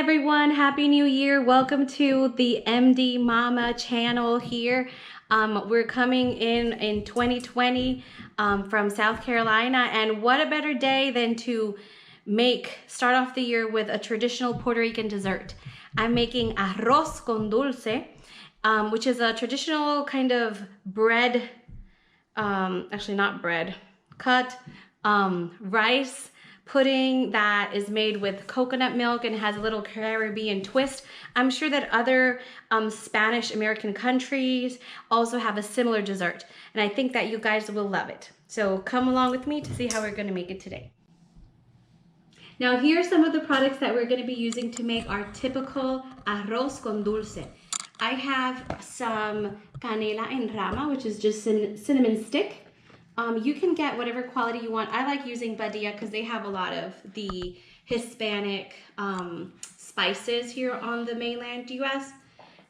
everyone, Happy New Year. Welcome to the MD Mama channel here. We're coming in 2020 from South Carolina, and what a better day than to start off the year with a traditional Puerto Rican dessert. I'm making arroz con dulce, which is a traditional kind of bread, actually not bread, cut rice pudding that is made with coconut milk and has a little Caribbean twist. I'm sure that other Spanish American countries also have a similar dessert, and I think that you guys will love it. So come along with me to see how we're going to make it today. Now here are some of the products that we're going to be using to make our typical arroz con dulce. I have some canela en rama, which is just cinnamon stick. You can get whatever quality you want. I like using badilla because they have a lot of the Hispanic spices here on the mainland US.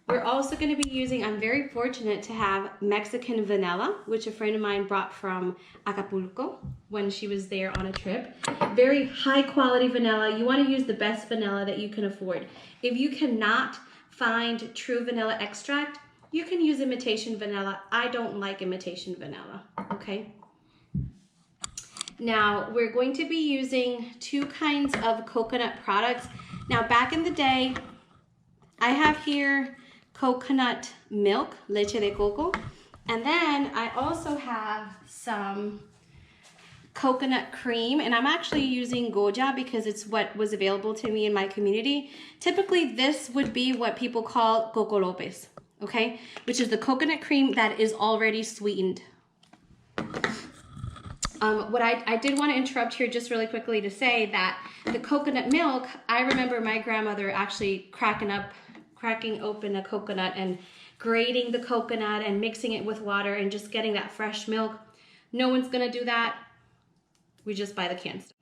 We're also going to be using, I'm very fortunate to have Mexican vanilla, which a friend of mine brought from Acapulco when she was there on a trip. Very high quality vanilla. You want to use the best vanilla that you can afford. If you cannot find true vanilla extract, you can use imitation vanilla. I don't like imitation vanilla, okay? Now, we're going to be using two kinds of coconut products. Now, back in the day, I have here coconut milk, leche de coco, and then I also have some coconut cream, and I'm actually using Goya because it's what was available to me in my community. Typically, this would be what people call Coco Lopez, okay? Which is the coconut cream that is already sweetened. What I did want to interrupt here just really quickly to say that the coconut milk, I remember my grandmother actually cracking open a coconut and grating the coconut and mixing it with water and just getting that fresh milk. No one's gonna do that. We just buy the canned stuff.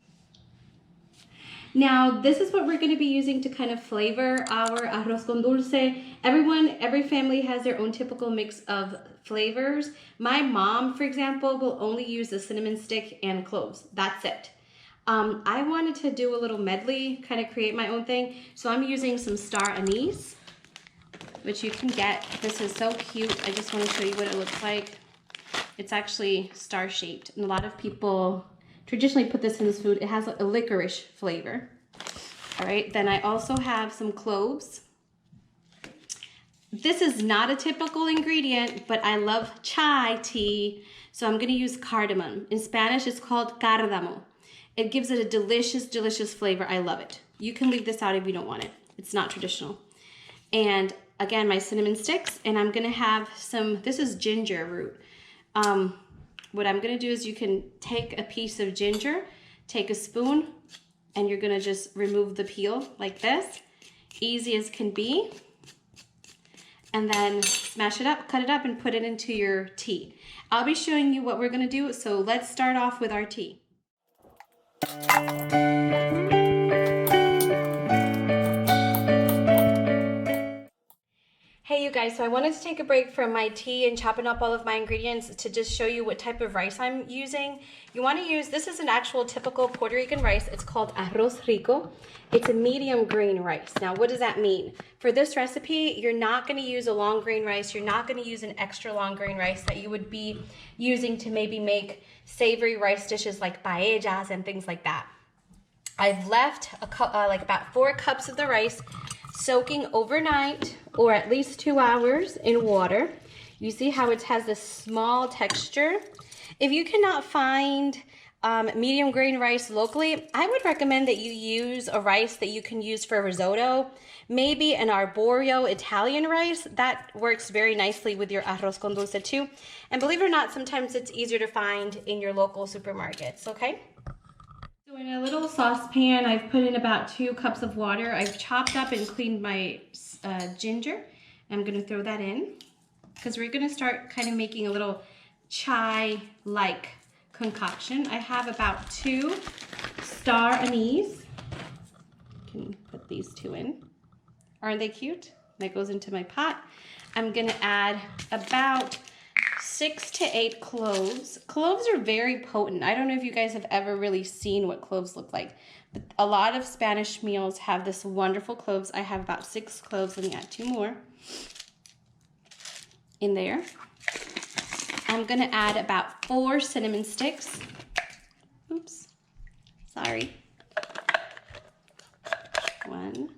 Now, this is what we're going to be using to kind of flavor our arroz con dulce. Every family has their own typical mix of flavors. My mom, for example, will only use the cinnamon stick and cloves. That's it. I wanted to do a little medley, kind of create my own thing. So I'm using some star anise, which you can get. This is so cute. I just want to show you what it looks like. It's actually star-shaped, and a lot of people traditionally put this in this food. It has a licorice flavor. All right, then I also have some cloves. This is not a typical ingredient, but I love chai tea, so I'm gonna use cardamom. In Spanish, it's called cardamo. It gives it a delicious, delicious flavor. I love it. You can leave this out if you don't want it. It's not traditional. And again, my cinnamon sticks, and I'm gonna have some, this is ginger root. What I'm gonna do is you can take a piece of ginger, take a spoon, and you're gonna just remove the peel like this, easy as can be, and then smash it up, cut it up, and put it into your tea. I'll be showing you what we're gonna do, so let's start off with our tea. Hey you guys, so I wanted to take a break from my tea and chopping up all of my ingredients to just show you what type of rice I'm using. You want to use, this is an actual typical Puerto Rican rice. It's called arroz rico. It's a medium grain rice. Now what does that mean? For this recipe, you're not going to use a long grain rice. You're not going to use an extra long grain rice that you would be using to maybe make savory rice dishes like paellas and things like that. I've left like about 4 cups of the rice soaking overnight, or at least 2 hours in water. You see how it has this small texture. If you cannot find medium grain rice locally, I would recommend that you use a rice that you can use for risotto, maybe an arborio Italian rice. That works very nicely with your arroz con dulce too. And believe it or not, sometimes it's easier to find in your local supermarkets, okay? So in a little saucepan, I've put in about 2 cups of water. I've chopped up and cleaned my ginger. I'm gonna throw that in because we're gonna start kind of making a little chai-like concoction. I have about 2 star anise. Can put these 2 in. Aren't they cute? That goes into my pot. I'm gonna add about 6 to 8 cloves. Cloves are very potent. I don't know if you guys have ever really seen what cloves look like. But a lot of Spanish meals have this wonderful cloves. I have about 6 cloves. Let me add 2 more in there. I'm gonna add about 4 cinnamon sticks. Oops, sorry. 1,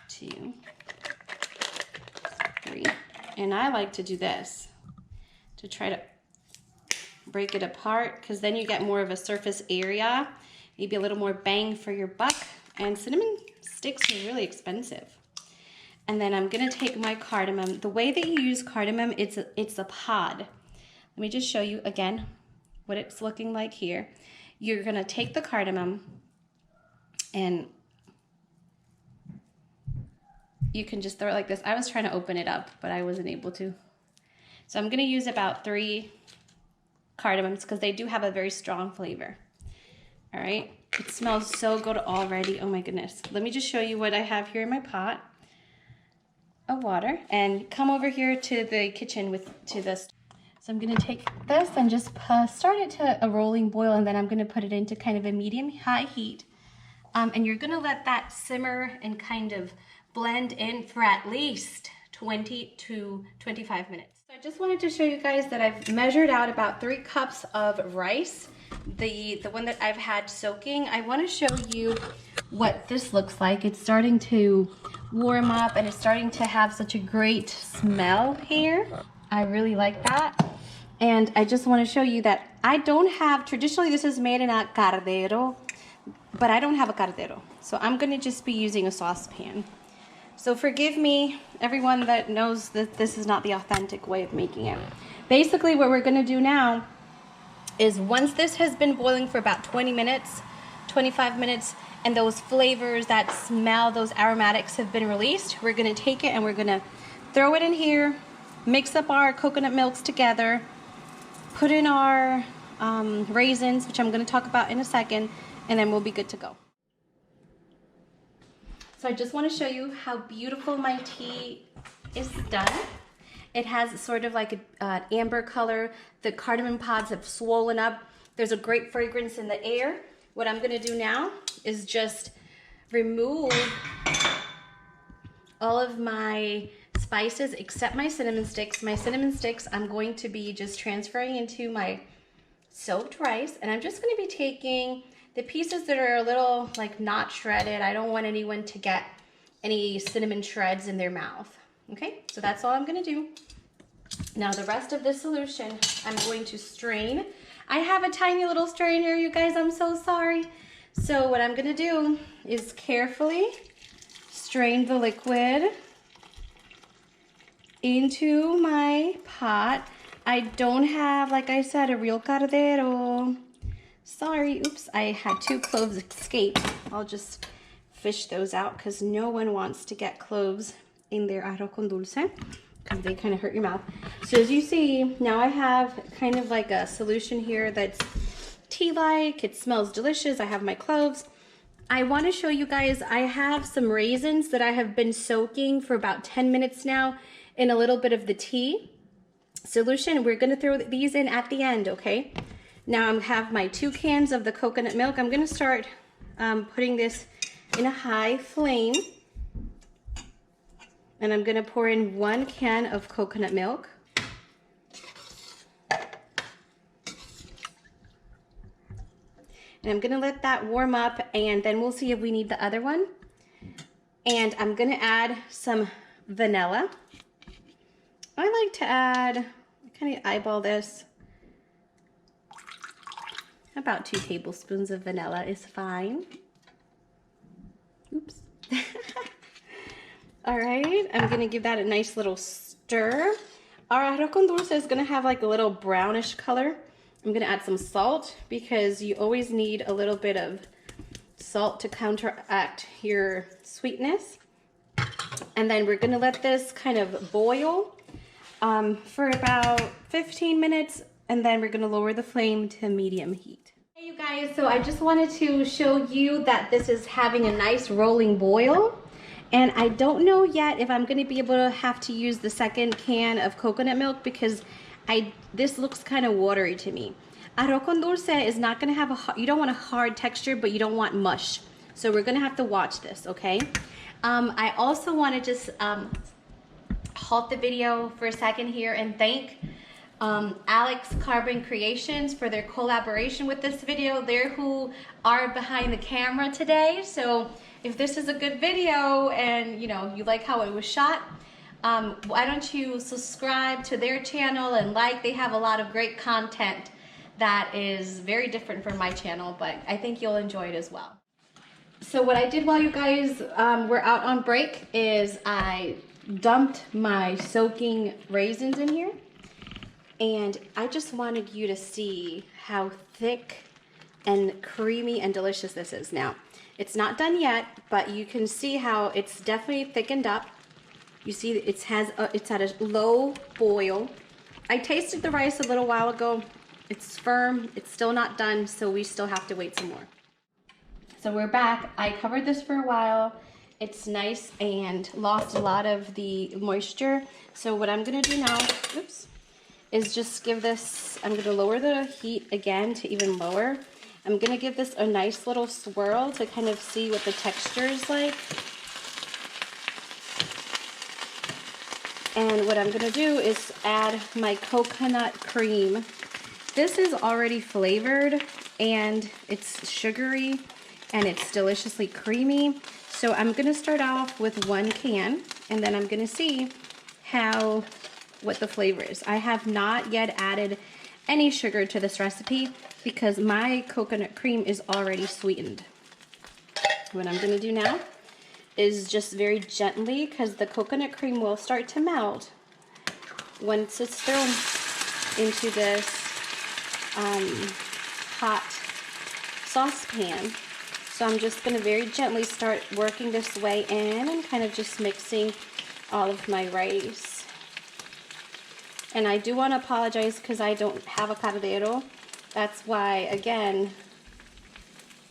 2, 3. And I like to do this to try to break it apart, because then you get more of a surface area, maybe a little more bang for your buck. And cinnamon sticks are really expensive. And then I'm gonna take my cardamom. The way that you use cardamom, it's a pod. Let me just show you again what it's looking like here. You're gonna take the cardamom and you can just throw it like this. I was trying to open it up, but I wasn't able to. So I'm gonna use about 3 cardamoms because they do have a very strong flavor. All right, it smells so good already. Oh my goodness. Let me just show you what I have here in my pot of water, and come over here to the kitchen to this. So I'm gonna take this and just start it to a rolling boil, and then I'm gonna put it into kind of a medium-high heat. And you're gonna let that simmer and kind of blend in for at least 20 to 25 minutes. So I just wanted to show you guys that I've measured out about 3 cups of rice. The one that I've had soaking. I wanna show you what this looks like. It's starting to warm up and it's starting to have such a great smell here. I really like that. And I just want to show you that I don't have, traditionally this is made in a cardero, but I don't have a cardero. So I'm going to just be using a saucepan. So forgive me, everyone that knows that this is not the authentic way of making it. Basically what we're going to do now is once this has been boiling for about 20 minutes, 25 minutes, and those flavors, that smell, those aromatics have been released, we're going to take it and we're going to throw it in here, mix up our coconut milks together, put in our raisins, which I'm going to talk about in a second, and then we'll be good to go. So I just want to show you how beautiful my tea is done. It has sort of like an amber color. The cardamom pods have swollen up. There's a great fragrance in the air. What I'm going to do now is just remove all of my spices except my cinnamon sticks. My cinnamon sticks I'm going to be just transferring into my soaked rice, and I'm just going to be taking the pieces that are a little like not shredded. I don't want anyone to get any cinnamon shreds in their mouth. Okay, so that's all I'm going to do. Now the rest of the solution I'm going to strain. I have a tiny little strainer, you guys, I'm so sorry. So what I'm going to do is carefully strain the liquid into my pot. I don't have, like I said, a real cardero. Sorry, oops, I had 2 cloves escape. I'll just fish those out because no one wants to get cloves in their arroz con dulce because they kind of hurt your mouth. So as you see, now I have kind of like a solution here that's tea-like. It smells delicious. I have my cloves. I want to show you guys, I have some raisins that I have been soaking for about 10 minutes now in a little bit of the tea solution. We're going to throw these in at the end, okay? Now I have my 2 cans of the coconut milk. I'm going to start putting this in a high flame. And I'm going to pour in 1 can of coconut milk. And I'm going to let that warm up, and then we'll see if we need the other one. And I'm going to add some vanilla. I like to add, I kind of eyeball this. About 2 tablespoons of vanilla is fine. Oops. All right, I'm gonna give that a nice little stir. Our arroz con dulce is gonna have like a little brownish color. I'm gonna add some salt because you always need a little bit of salt to counteract your sweetness. And then we're gonna let this kind of boil for about 15 minutes, and then we're gonna lower the flame to medium heat. Hey you guys, so I just wanted to show you that this is having a nice rolling boil. And I don't know yet if I'm going to be able to have to use the 2nd can of coconut milk because This looks kind of watery to me. Arroz con dulce is not gonna have you don't want a hard texture, but you don't want mush. So we're gonna have to watch this, okay? I also wanna just halt the video for a second here and thank Alex Carbon Creations for their collaboration with this video. They're who are behind the camera today. So if this is a good video and you know you like how it was shot, why don't you subscribe to their channel and like. They have a lot of great content that is very different from my channel, but I think you'll enjoy it as well. So what I did while you guys were out on break is I dumped my soaking raisins in here, and I just wanted you to see how thick and creamy and delicious this is. Now, it's not done yet, but you can see how it's definitely thickened up. You see it's at a low boil. I tasted the rice a little while ago. It's firm, it's still not done, so we still have to wait some more. So we're back. I covered this for a while. It's nice and lost a lot of the moisture. So what I'm gonna do now, oops, is just give this, I'm gonna lower the heat again to even lower. I'm gonna give this a nice little swirl to kind of see what the texture is like. And what I'm gonna do is add my coconut cream. This is already flavored and it's sugary and it's deliciously creamy. So I'm gonna start off with 1 can and then I'm gonna see what the flavor is. I have not yet added any sugar to this recipe because my coconut cream is already sweetened. What I'm gonna do now is just very gently, because the coconut cream will start to melt once it's thrown into this hot saucepan. So I'm just going to very gently start working this way in and kind of just mixing all of my rice. And I do want to apologize because I don't have a caldero. That's why, again,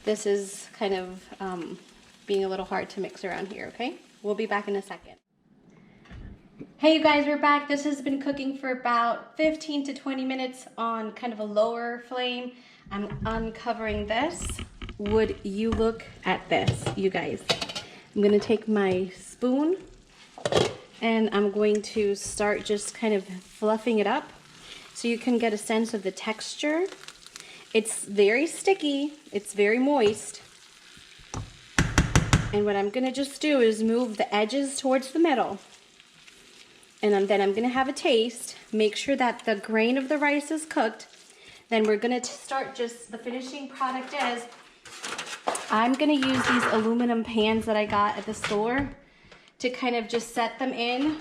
this is kind of being a little hard to mix around here, okay? We'll be back in a second. Hey you guys, we're back. This has been cooking for about 15 to 20 minutes on kind of a lower flame. I'm uncovering this. Would you look at this, you guys? I'm gonna take my spoon and I'm going to start just kind of fluffing it up so you can get a sense of the texture. It's very sticky, it's very moist. And what I'm gonna just do is move the edges towards the middle. And then I'm gonna have a taste, make sure that the grain of the rice is cooked. Then we're gonna start the finishing product is, I'm gonna use these aluminum pans that I got at the store to kind of just set them in.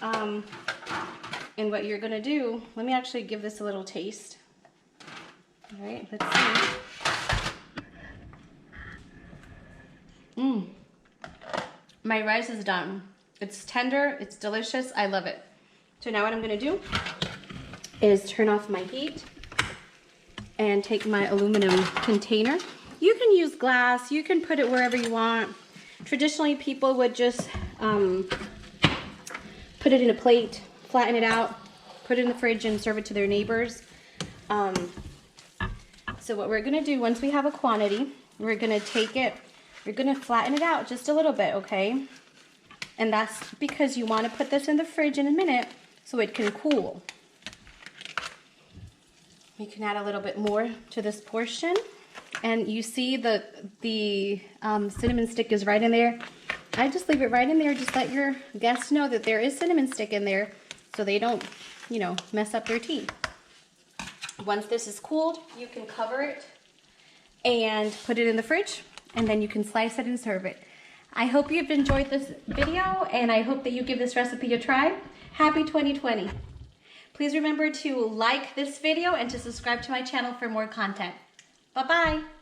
And what you're gonna do, let me actually give this a little taste. All right, let's see. My rice is done. It's tender, it's delicious, I love it. So now what I'm gonna do is turn off my heat and take my aluminum container. You can use glass, you can put it wherever you want. Traditionally, people would just put it in a plate, flatten it out, put it in the fridge and serve it to their neighbors. So what we're gonna do, once we have a quantity, we're gonna take it, we're gonna flatten it out just a little bit, okay? And that's because you wanna put this in the fridge in a minute so it can cool. We can add a little bit more to this portion. And you see the cinnamon stick is right in there. I just leave it right in there, just let your guests know that there is cinnamon stick in there so they don't, you know, mess up their tea. Once this is cooled, you can cover it and put it in the fridge, and then you can slice it and serve it. I hope you've enjoyed this video, and I hope that you give this recipe a try. Happy 2020. Please remember to like this video and to subscribe to my channel for more content. Bye-bye.